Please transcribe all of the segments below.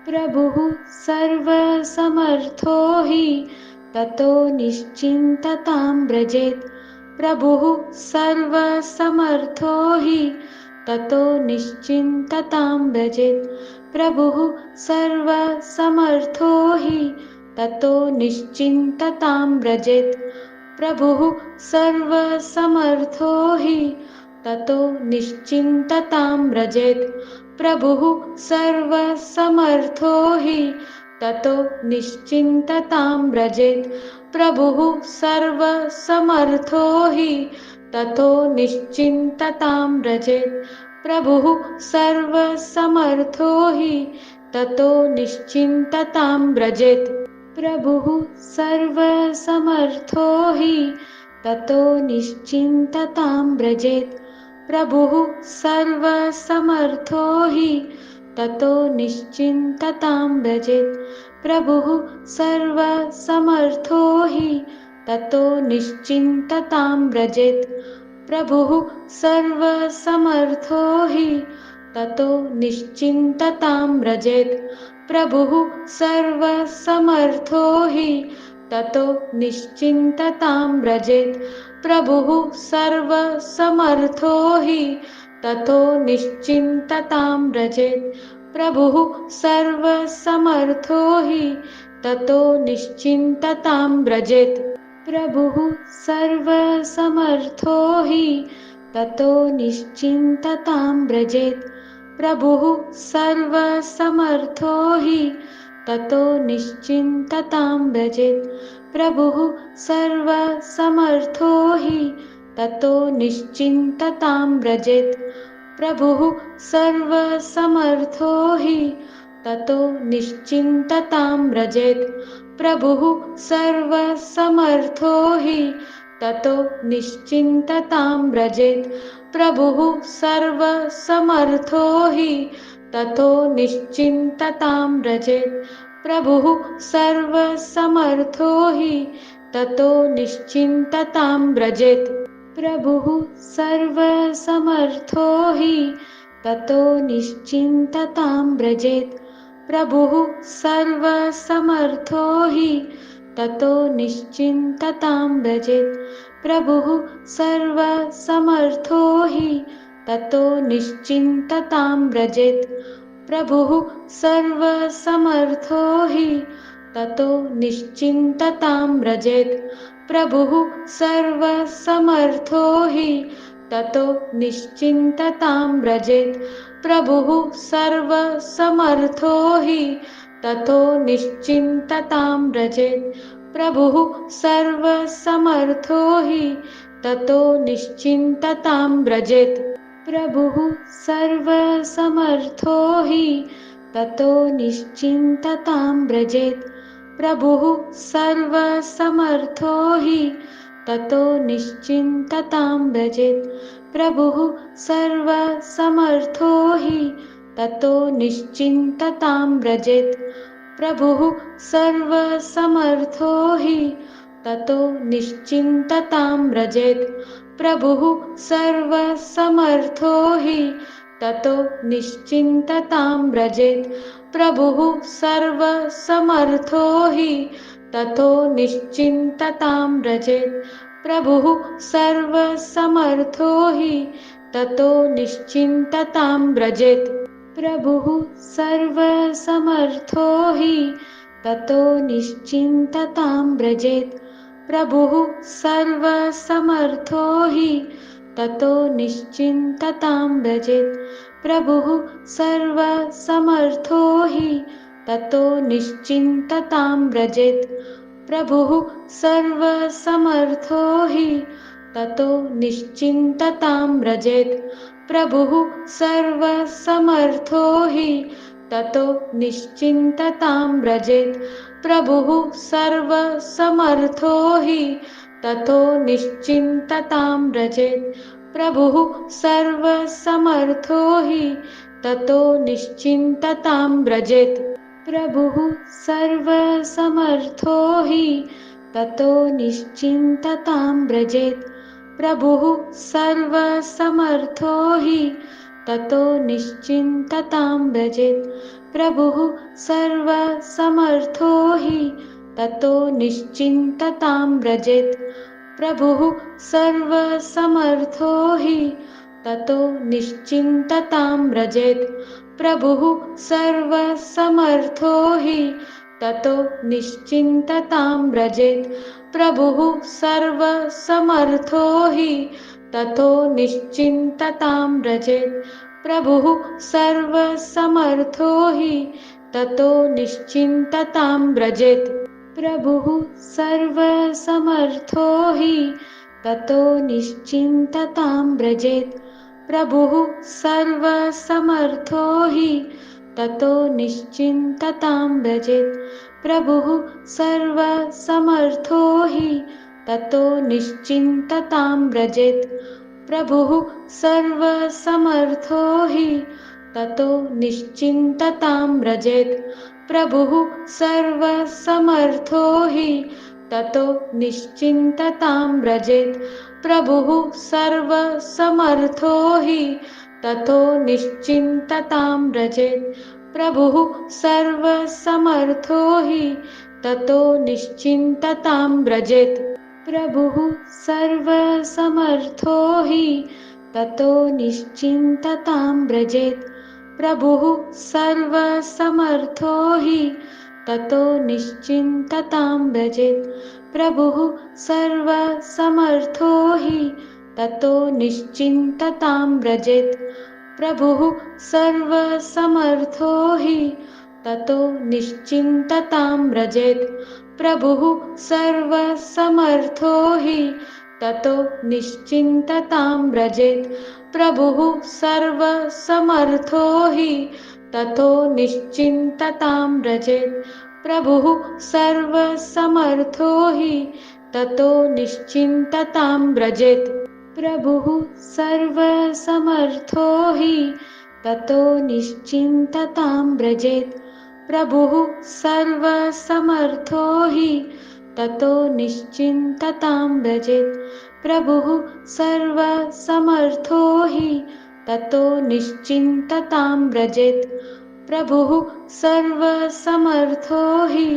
प्रभुः सर्वसमर्थो हि ततो निश्चिन्ततां व्रजेत्। प्रभुः सर्वसमर्थो हि ततो निश्चिन्ततां व्रजेत्। प्रभुः सर्वसमर्थो हि ततो निश्चिन्ततां व्रजेत्। प्रभुः सर्वसमर्थो हि ततो निश्चिन्ततां व्रजेत्। प्रभुः सर्वसमर्थो हि ततो निश्चिन्ततां व्रजेत्। प्रभुः सर्वसमर्थो हि ततो निश्चिन्ततां व्रजेत्। प्रभुः सर्वसमर्थो हि ततो निश्चिन्ततां व्रजेत्। प्रभुः सर्वसमर्थो हि ततो निश्चिन्ततां व्रजेत्। प्रभुः सर्वसमर्थो हि ततो निश्चिन्ततां व्रजेत्। प्रभुः सर्वसमर्थो हि ततो निश्चिन्ततां व्रजेत्। प्रभुः सर्वसमर्थो हि ततो निश्चिन्ततां व्रजेत्। प्रभुः सर्वसमर्थो हि ततो निश्चिन्ततां व्रजेत्। प्रभुः सर्वसमर्थो हि ततो निश्चिन्ततां व्रजेत्। प्रभुः सर्वसमर्थो हि ततो निश्चिन्ततां व्रजेत्। प्रभुः सर्वसमर्थो हि ततो निश्चिन्ततां व्रजेत्। प्रभुः सर्वसमर्थो हि ततो निश्चिन्ततां व्रजेत्। प्रभुः सर्वसमर्थो हि ततो निश्चिन्ततां व्रजेत्। प्रभुः सर्वसमर्थो हि ततो निश्चिन्ततां व्रजेत्। प्रभुः सर्वसमर्थो हि ततो निश्चिन्ततां व्रजेत्। प्रभुः सर्वसमर्थो हि ततो निश्चिन्ततां व्रजेत्। प्रभुः सर्वसमर्थो हि ततो निश्चिन्ततां व्रजेत्। प्रभुः सर्वसमर्थो हि ततो निश्चिन्ततां व्रजेत्। प्रभुः सर्वसमर्थो हि ततो निश्चिन्ततां व्रजेत्। प्रभुः सर्वसमर्थो हि ततो निश्चिन्ततां व्रजेत्। प्रभुः सर्वसमर्थो हि ततो निश्चिन्ततां व्रजेत्। प्रभुः सर्वसमर्थो हि ततो निश्चिन्ततां व्रजेत्। प्रभुः सर्वसमर्थो हि ततो निश्चिन्ततां व्रजेत्। प्रभुः सर्वसमर्थो हि ततो निश्चिन्ततां व्रजेत्। प्रभुः सर्वसमर्थो हि ततो निश्चिन्ततां व्रजेत्। प्रभुः सर्वसमर्थो हि ततो निश्चिन्ततां व्रजेत्। प्रभुः सर्वसमर्थो हि ततो निश्चिन्ततां व्रजेत्। प्रभुः सर्वसमर्थो हि ततो निश्चिन्ततां व्रजेत्। प्रभुः सर्वसमर्थो हि ततो निश्चिन्ततां व्रजेत्। प्रभुः सर्वसमर्थो हि ततो निश्चिन्ततां व्रजेत्। प्रभुः सर्वसमर्थो हि ततो निश्चिन्ततां व्रजेत्। प्रभुः सर्वसमर्थो हि ततो निश्चिन्ततां व्रजेत्। प्रभुः सर्वसमर्थो हि ततो निश्चिन्ततां व्रजेत्। प्रभुः सर्वसमर्थो हि ततो निश्चिन्ततां व्रजेत्। प्रभुः सर्वसमर्थो हि ततो निश्चिन्ततां व्रजेत्। प्रभुः सर्वसमर्थो हि ततो निश्चिन्ततां व्रजेत्। प्रभुः सर्वसमर्थो हि ततो निश्चिन्ततां व्रजेत्। प्रभुः सर्वसमर्थो हि ततो निश्चिन्ततां व्रजेत्। प्रभुः सर्वसमर्थो हि ततो निश्चिन्ततां व्रजेत्। प्रभुः सर्वसमर्थो हि ततो निश्चिन्ततां व्रजेत्। प्रभुः सर्वसमर्थो हि ततो निश्चिन्ततां व्रजेत्। प्रभुः सर्वसमर्थो हि ततो निश्चिन्ततां व्रजेत्। प्रभुः सर्वसमर्थो हि ततो निश्चिन्ततां व्रजेत्। प्रभुः सर्वसमर्थो हि ततो निश्चिन्ततां व्रजेत्। प्रभुः सर्वसमर्थो हि ततो निश्चिन्ततां व्रजेत्। प्रभुः सर्वसमर्थो हि ततो निश्चिन्ततां व्रजेत्। प्रभुः सर्वसमर्थो हि ततो निश्चिन्ततां व्रजेत्। प्रभुः सर्वसमर्थो हि ततो निश्चिन्ततां व्रजेत्। प्रभुः सर्वसमर्थो हि ततो निश्चिन्ततां व्रजेत्। प्रभुः सर्वसमर्थो हि ततो निश्चिन्ततां व्रजेत्। प्रभुः सर्वसमर्थो हि ततो निश्चिन्ततां व्रजेत्। प्रभुः सर्वसमर्थो हि ततो निश्चिन्ततां व्रजेत्। प्रभुः सर्वसमर्थो हि ततो निश्चिन्ततां व्रजेत्। प्रभुः सर्वसमर्थो हि ततो निश्चिन्ततां व्रजेत्। प्रभुः सर्वसमर्थो हि ततो निश्चिन्ततां व्रजेत्। प्रभुः सर्वसमर्थो हि ततो निश्चिन्ततां व्रजेत्। प्रभुः सर्वसमर्थो हि ततो निश्चिन्ततां व्रजेत्। प्रभुः सर्वसमर्थो हि ततो निश्चिन्ततां व्रजेत्। प्रभुः सर्वसमर्थो हि ततो निश्चिन्ततां व्रजेत्। प्रभुः सर्वसमर्थो हि ततो निश्चिन्ततां व्रजेत्। प्रभुः सर्वसमर्थो हि ततो निश्चिन्ततां व्रजेत्। प्रभुः सर्वसमर्थो हि ततो निश्चिन्ततां व्रजेत्। प्रभुः सर्वसमर्थो हि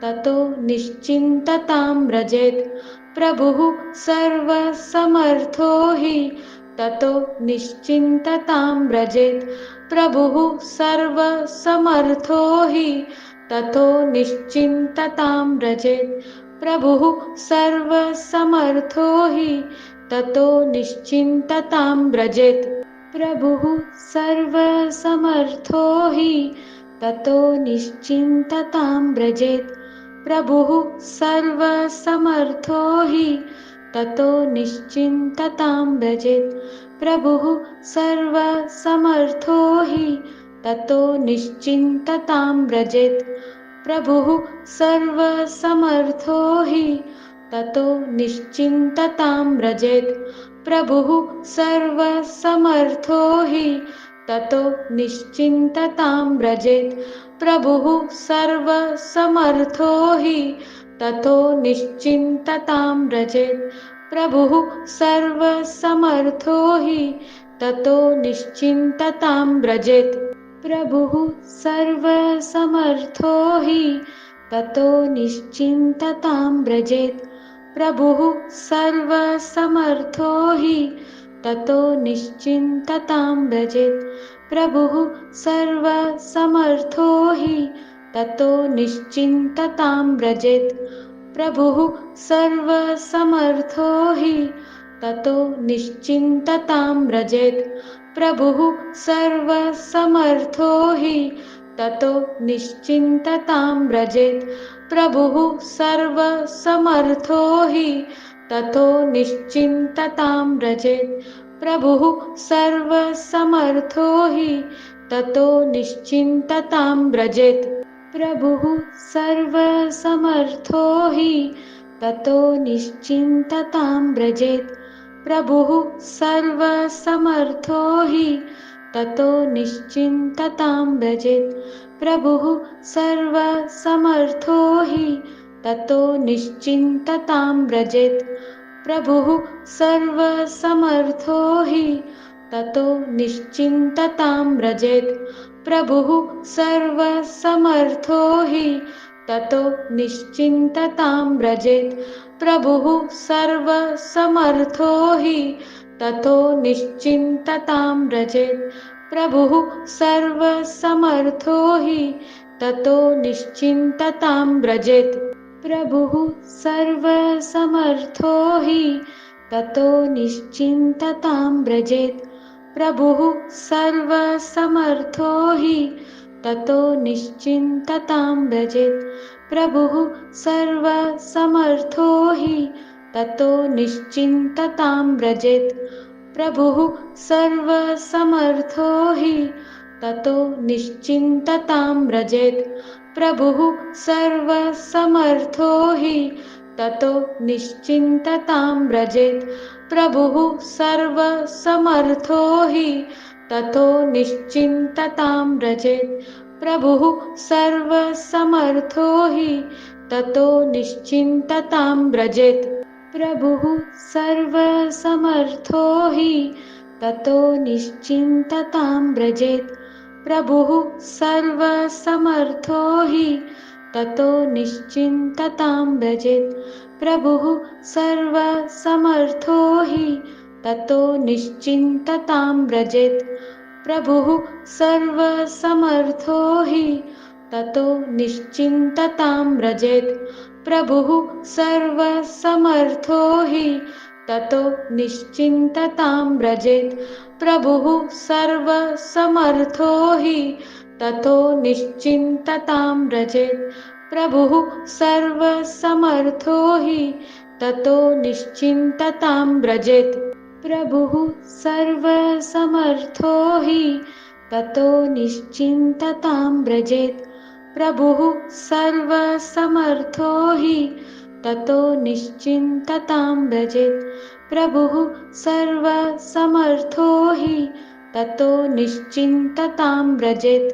ततो निश्चिन्ततां व्रजेत्। प्रभुः सर्वसमर्थो हि ततो निश्चिन्ततां व्रजेत्। प्रभुः सर्वसमर्थो हि ततो निश्चिन्ततां व्रजेत्। प्रभुः सर्वसमर्थो हि ततो निश्चिन्ततां व्रजेत्। प्रभुः सर्वसमर्थो हि ततो निश्चिन्ततां व्रजेत्। प्रभुः सर्वसमर्थो हि ततो निश्चिन्ततां व्रजेत्। प्रभुः सर्वसमर्थो हि ततो निश्चिन्ततां व्रजेत्। प्रभुः सर्वसमर्थो हि ततो निश्चिन्ततां व्रजेत्। प्रभुः सर्वसमर्थो हि ततो निश्चिन्ततां व्रजेत्। प्रभुः सर्वसमर्थो हि ततो निश्चिन्ततां व्रजेत्। प्रभुः सर्वसमर्थो हि ततो निश्चिन्ततां व्रजेत्। प्रभुः सर्वसमर्थो हि ततो निश्चिन्ततां व्रजेत्। प्रभुः सर्वसमर्थो हि ततो निश्चिन्ततां व्रजेत्। प्रभुः सर्वसमर्थो हि ततो निश्चिन्ततां व्रजेत्। प्रभुः सर्वसमर्थो हि ततो निश्चिन्ततां व्रजेत्। प्रभुः सर्वसमर्थो हि ततो निश्चिन्ततां व्रजेत्। प्रभुः सर्वसमर्थो हि ततो निश्चिन्ततां व्रजेत्। प्रभुः सर्वसमर्थो हि ततो निश्चिन्ततां व्रजेत्। प्रभुः सर्वसमर्थो हि ततो निश्चिन्ततां व्रजेत्। प्रभुः सर्वसमर्थो हि ततो निश्चिन्ततां व्रजेत्। प्रभुः सर्वसमर्थो हि ततो निश्चिन्ततां व्रजेत्। प्रभुः सर्वसमर्थो हि ततो निश्चिन्ततां व्रजेत्। प्रभुः सर्वसमर्थो हि ततो निश्चिन्ततां व्रजेत् प्रभुः सर्वसमर्थो हि ततो निश्चिन्ततां व्रजेत् प्रभुः सर्वसमर्थो हि ततो निश्चिन्ततां व्रजेत् प्रभुः सर्वसमर्थो हि ततो निश्चिन्ततां व्रजेत् प्रभुः सर्वसमर्थो हि ततो निश्चिन्ततां व्रजेत् प्रभुः सर्वसमर्थो हि ततो निश्चिन्ततां व्रजेत् प्रभुः सर्वसमर्थो हि ततो निश्चिन्ततां व्रजेत् प्रभुः सर्वसमर्थो हि ततो निश्चिन्ततां व्रजेत् प्रभुः सर्वसमर्थो हि ततो निश्चिन्ततां व्रजेत् प्रभुः सर्वसमर्थो हि ततो निश्चिन्ततां व्रजेत् प्रभुः सर्वसमर्थो हि ततो निश्चिन्ततां व्रजेत् प्रभुः सर्वसमर्थो हि ततो निश्चिन्ततां व्रजेत् प्रभुः सर्वसमर्थो हि ततो निश्चिन्ततां व्रजेत् प्रभुः सर्वसमर्थो हि ततो निश्चिन्ततां व्रजेत् प्रभुः सर्वसमर्थो हि ततो निश्चिन्ततां व्रजेत् प्रभुः सर्वसमर्थो हि ततो निश्चिन्ततां व्रजेत् प्रभुः सर्वसमर्थो हि ततो निश्चिन्ततां व्रजेत् प्रभुः सर्वसमर्थो हि ततो निश्चिन्ततां व्रजेत् प्रभुः सर्वसमर्थो हि ततो निश्चिन्ततां व्रजेत् प्रभुः सर्वसमर्थो हि ततो निश्चिन्ततां व्रजेत्